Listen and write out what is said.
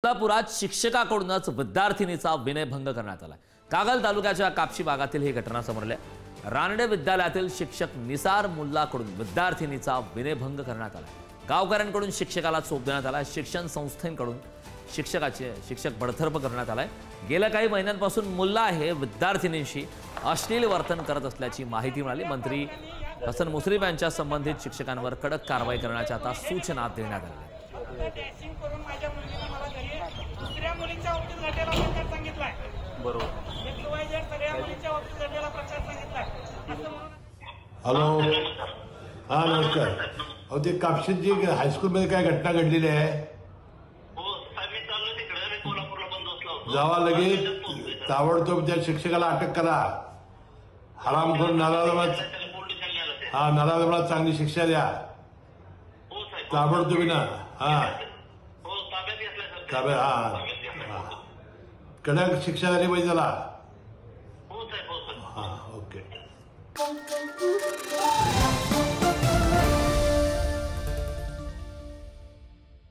तुळजापुरात शिक्षकाकडूनच विद्यार्थिनीचा विनयभंग करण्यात आला। कागल तालुक्याच्या कापशी भागातील ही घटना समोर आली। रानडे विद्यालयातील शिक्षक निसार मुल्लाकडून विद्यार्थिनीचा विनयभंग करण्यात आला। गावकऱ्यांकडून शिक्षकाला चोप देण्यात आला। शिक्षण संस्थेकडून शिक्षक बडतर्फ करण्यात आलाय। गेल्या काही महिन्यांपासून मुल्ला हे विद्यार्थिनींशी अश्लील वर्तन करत असल्याची माहिती मिळाली। मंत्री हसन मुश्रीफ यांच्या संबंधित शिक्षकांवर कडक कारवाई करण्याच्या आता सूचना देण्यात आल्या। हॅलो, हा नमस्कार। अहो ते कापशीत जी हायस्कूलमध्ये काय घटना घडलेली आहे, जावा लगेच ताबडतोब त्या शिक्षकाला अटक करा। हरामखोर नालाजमात चांगली शिक्षा द्या ताबडतोब ना। ताब्यात कडक शिक्षा झाली पाहिजे त्याला। ओके।